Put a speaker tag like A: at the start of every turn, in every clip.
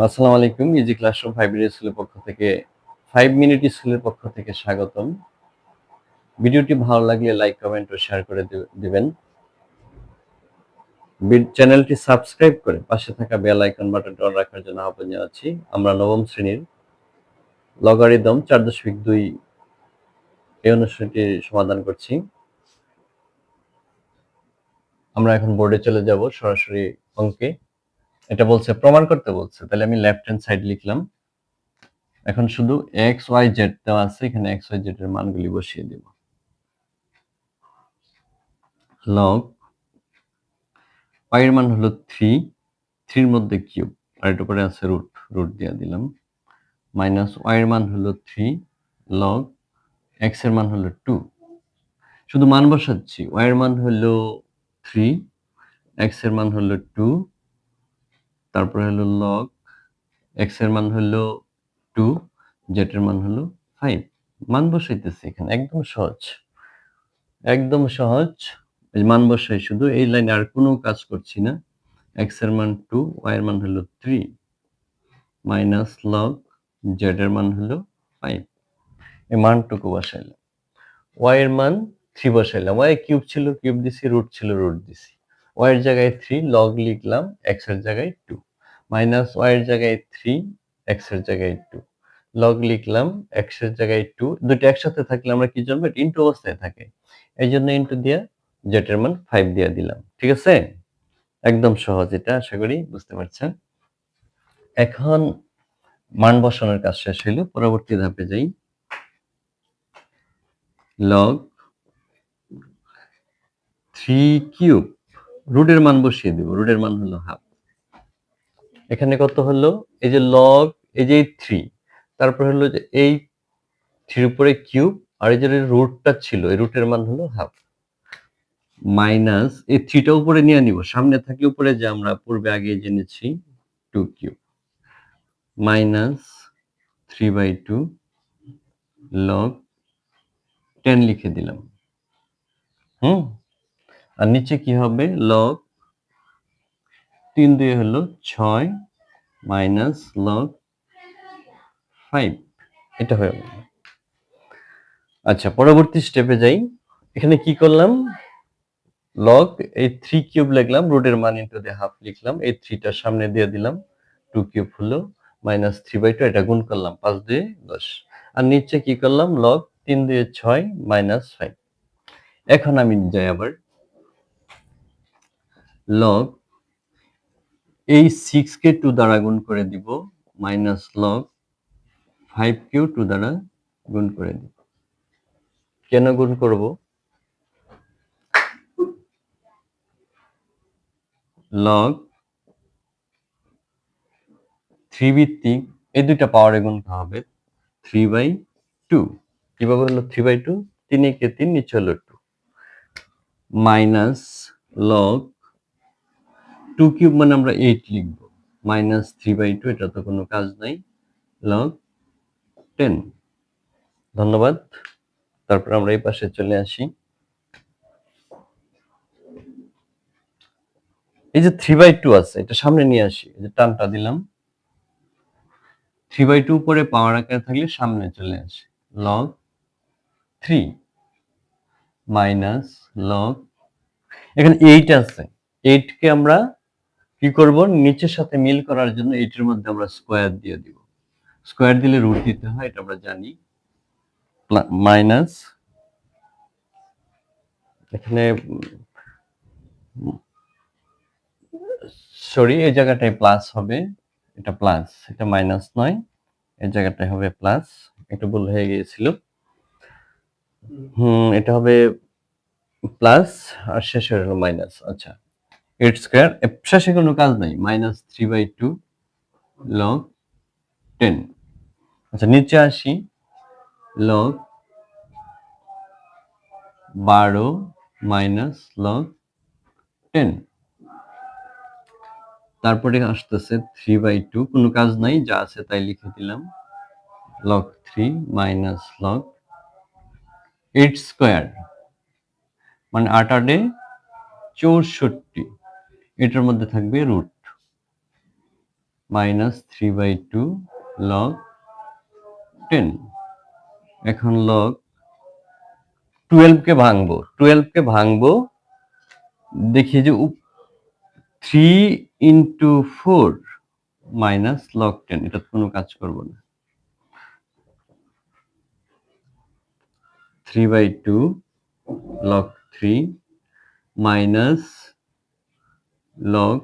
A: আসসালামু আলাইকুম। Easy classroom 5 minute স্কুলের পক্ষ থেকে 5 মিনিট স্কুলের পক্ষ থেকে স্বাগতম। ভিডিওটি ভালো লাগলে লাইক, কমেন্ট ও শেয়ার করে দিবেন। চ্যানেলটি সাবস্ক্রাইব করে পাশে থাকা বেল আইকন বাটনটি অন রাখার জন্য আহ্বান জানাচ্ছি। আমরা নবম শ্রেণীর লগারিদম 4.2 এই অনুষ্ঠানটি সমাধান করছি। আমরা এখন বোর্ডে চলে যাব সরাসরি অঙ্কে। এটা বলছে প্রমাণ করতে বলছে। তাহলে আমি লেফট হ্যান্ড সাইড লিখলাম। এখন শুধু এক্স ওয়াই জেড দেওয়া আছে, এখানে এক্স ওয়াই জেড এর মানগুলি বসিয়ে দেব। লগ পাই এর মান হলো 3, 3 এর মধ্যে কিউব আর এর উপরে আছে রুট, রুট দিয়ে দিলাম। মাইনাস ওয়াই এর মান হলো 3 লগ এক্স এর মান হলো 2, শুধু মান বসাচ্ছি। ওয়াই এর মান হলো 3, এক্স এর মান হলো 2, তারপরে হলো লগ এক্স এর মান হলো 2, জেড এর মান হলো 5। মান বসাইতেছি এখানে, একদম সহজ, একদম সহজ। এই মান বসাই, শুধু এই লাইনে আর কোনো কাজ করছি না। এক্স এর মান 2, ওয়াই এর মান হলো 3 মাইনাস লগ জেড এর মান হলো 5। এই মানটুকু বসাইলাম। ওয়াই এর মান 3 বসাইলাম। ওয়াই কিউব ছিল, কিউব দিছি, রুট ছিল, রুট দিছি। ওয়াই এর জায়গায় 3 লগ লিখলাম, এক্স এর জায়গায় 2 মাইনাস ওয়াই এর জায়গায় 3 এক্স এর জায়গায় 2 লগ লিখলাম, এক্স এর জায়গায় 2। দুটো একসাথে থাকলে আমরা কি জানবো? এটা ইনটু অবস্থায় থাকে, এই জন্য ইনটু দিয়া জেড এর মান 5 দিয়ে দিলাম। ঠিক আছে, একদম সহজ। এটা আশা করি বুঝতে পারছেন। এখন মান বসানোর কাজ শেষ হইল, পরবর্তী ধাপে যাই। লগ 3 কিউব, রুটের মান বসিয়ে দিব। রুটের মান হলো হাফ। এখানে কত হলো? এই যে লগ, এই যে 3, তারপর হলো যে এই 3 উপরে কিউব, আর এই যে রুটটা ছিল, এই রুটের মান হলো হাফ। মাইনাস এই 3টা উপরে নিয়ে নিব, সামনে থাকলে উপরে যে আমরা পূর্বে আগে জেনেছি 2 কিউব মাইনাস 3/2 লগ 10 লিখে দিলাম। আর নিচে কি হবে? লগ 3 দিয়ে হলো 6 মাইনাস লগ 5। এটা হয়ে গেল। আচ্ছা, পরবর্তী স্টেপে যাই। এখানে কি করলাম? লগ এই 3 কিউব লিখলাম, রুটের মান ইনটু দিয়ে হাফ লিখলাম, এই 3টা সামনে দিয়ে দিলাম, 2 কিউব হলো মাইনাস 3/2, এটা গুণ করলাম, 5 দিয়ে 10। আর নিচে কি করলাম? লগ 3 দিয়ে 6 মাইনাস 5। এখন আমি যাই আবার লগ এই 6 কে 2 দ্বারা গুণ করে দিব, মাইনাস লগ 5 কেও 2 দ্বারা গুণ করে দিব। কেন গুণ করব? লগ 3 ভিত্তিক এই দুইটা পাওয়ারে গুণতে হবে, 3/2। কিভাবে হলো 3/2? 3 একে 3, নিচে হলো 2 মাইনাস লগ 2 কিউব মানে আমরা 8 লিখব, মাইনাস 3/2, এটা তো কোনো কাজ নাই, লগ 10। ধন্যবাদ। তারপর আমরা এই পাশে চলে আসি। এই যে 3/2 আছে, এটা সামনে নিয়ে আসি, এই যে টানটা দিলাম। 3/2 উপরে পাওয়ার আকারে থাকলে সামনে চলে আসে, লগ 3 মাইনাস লগ, এখানে 8 আছে, 8 কে আমরা কি করব? নিচের সাথে মিল করার জন্য 8 এর মধ্যে আমরা স্কয়ার দিয়ে দিব। স্কয়ার দিলে রুট দিতে হয়, এটা আমরা জানি। মাইনাস, এখানে সরি, এই জায়গাটায় প্লাস হবে, এটা প্লাস, এটা মাইনাস নয়, এই জায়গাটায় হবে প্লাস, একটু ভুল হয়ে গিয়েছিল। এটা হবে প্লাস আর শেষে হলো মাইনাস। আচ্ছা, 8 স্কয়ার, শেষে কোনো কাজ নাই, মাইনাস 3/2 লগ 10। আচ্ছা, নিচে আসি, লগ 12 মাইনাস লগ 10। তারপরে আসতেছে 3/2, কোনো কাজ নাই, যা আছে তাই লিখে দিলাম, লগ 3 মাইনাস লগ 8 স্কয়ার মানে 8 8 64, এটার মধ্যে থাকবে রুট, মাইনাস 3/2 লগ 10। এখন লগ 12 কে ভাঙবো দেখি যে 3 ইন্টু 4 মাইনাস লগ 10, এটা কোনো কাজ করব না। 3/2 লগ 3 মাইনাস লগ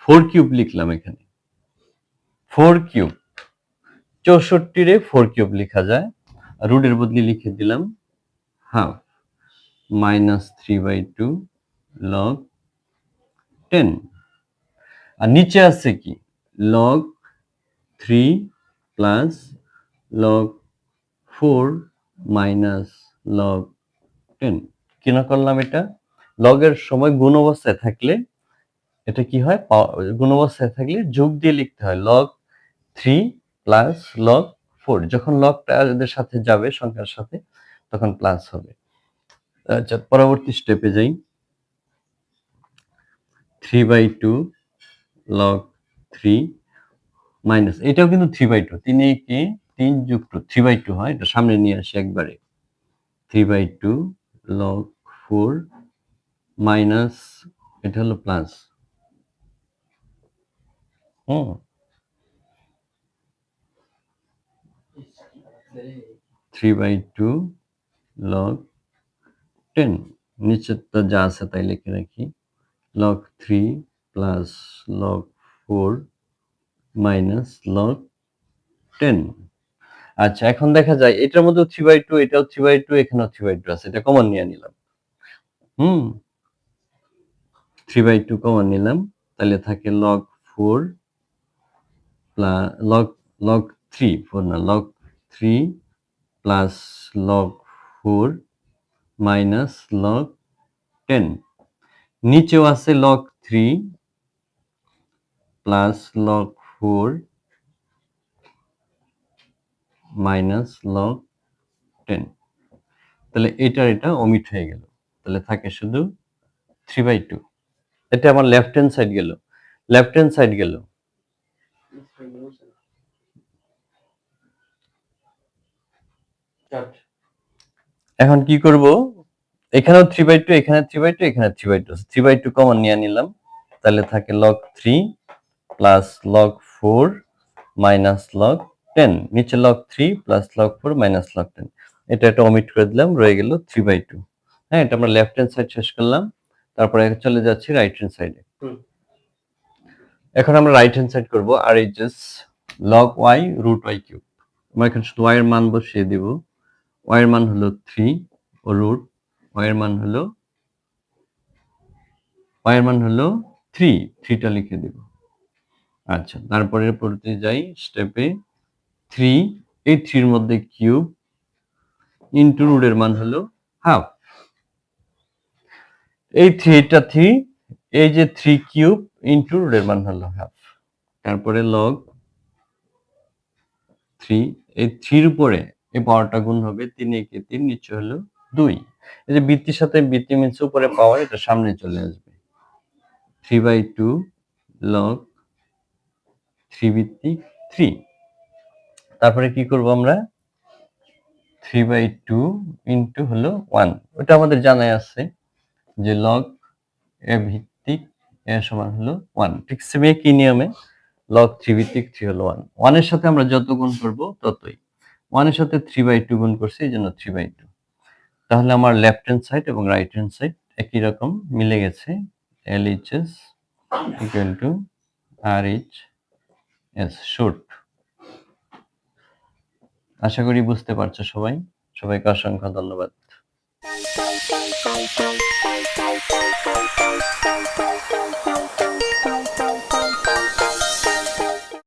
A: 4 কিউব লিখলাম এখানে, 4 কিউব 64 রে 4 কিউব লেখা যায়, রুটের বদলে লিখে দিলাম হাফ মাইনাস 3/2 লগ 10। আর নিচে আছে কি log 3 plus log 4 minus log 10। কেন করলাম এটা? লগের সময় গুণ অবস্থায় থাকলে এটা কি হয়, গুণ অবস্থায় থাকলে যোগ দিয়ে লিখতে হয় লগ 3 প্লাস লগ 4। যখন লগটা এদের সাথে যাবে সংখ্যার সাথে তখন প্লাস হবে। আচ্ছা, পরবর্তী স্টেপে যাই। 3/2 লগ 3 মাইনাস, এটাও কিন্তু 3/2, 3 কে 3 যুক্ত 3/2 হয়, এটা সামনে নিয়ে আসি একবারে। 3/2 লগ 4 মাইনাস, এটা হলো প্লাস 3/2 লগ 10। নিচেরটা যা আছে তাই লিখে রাখি, log 3 plus log 4 minus log 10। আচ্ছা, এখন দেখা যায় এটার মধ্যে 3/2, এটাও 3/2, এখানেও 3/2 আছে, এটা কমন নিয়ে নিলাম। 3/2 কমন নিলাম, তাহলে থাকে লগ 4 প্লাস লগ 3, 4 না, log 3 plus log 4 minus log 10। নিচেও আছে log 3 plus log 4 minus log 10। তাহলে এটা ওমিট হয়ে গেল, তাহলে থাকে শুধু 3/2। এটা আমার লেফট হ্যান্ড সাইড গেল, লেফট হ্যান্ড সাইড গেল। এখন কি করব, এখানেও 3/2, এখানে 3/2, এখানে 3/2, 3/2 কমন নিয়ে নিলাম, তাহলে থাকে log 3 plus log 4 minus log 10। নিচে log 3 plus log 4 minus log 10, এটা ওমিট করে দিলাম, রয়ে গেল 3/2। হ্যাঁ, এটা আমরা লেফট হ্যান্ড সাইড শেষ করলাম, তারপরে চলে যাচ্ছি রাইট হ্যান্ড সাইডে। এখন আমরা রাইট হ্যান্ড সাইড করবো, আর এই just log y root y cube. আমরা এখানে শুধু y এর মান বসিয়ে দিব, y এর মান হলো 3 ও রুট y এর মান হলো 3টা লিখে দেব। আচ্ছা, তারপরে পড়তে যাই স্টেপে। 3, এই 3 এর মধ্যে কিউব ইনটু রুটের মান হলো হাফ। এই 3টা 3, এই যে 3 কিউব ইনটু রুটের মান হলো হাফ। তারপরে লগ 3, এই 3 এর উপরে এই পাওয়ারটা গুণ হবে, 3 একে 3, নিচে হলো 2। এই যে বৃত্তির সাথে বৃত্তি মিলছে, উপরে পাওয়ার, এটা সামনে চলে আসবে। 3/2 লগ 3 ভিত্তিক 3। তারপরে কি করব আমরা, 3/2 ইনটু হলো 1, ওটা আমাদের জানাই আছে যে লগ এ ভিত্তিক এ সমান হলো 1। ঠিক সেম একই নিয়মে লগ 3 ভিত্তিক 3 হলো 1। 1 এর সাথে আমরা যত গুণ করব ততই, 1 এর সাথে 3/2 গুণ করছি, এই জন্য 3/2। তাহলে আমার লেফট হ্যান্ড সাইড এবং রাইট হ্যান্ড সাইড একই রকম মিলে গেছে। LHS equal to RHS short. আশা করি বুঝতে পারছো সবাই। সবাইকে অসংখ্য ধন্যবাদ।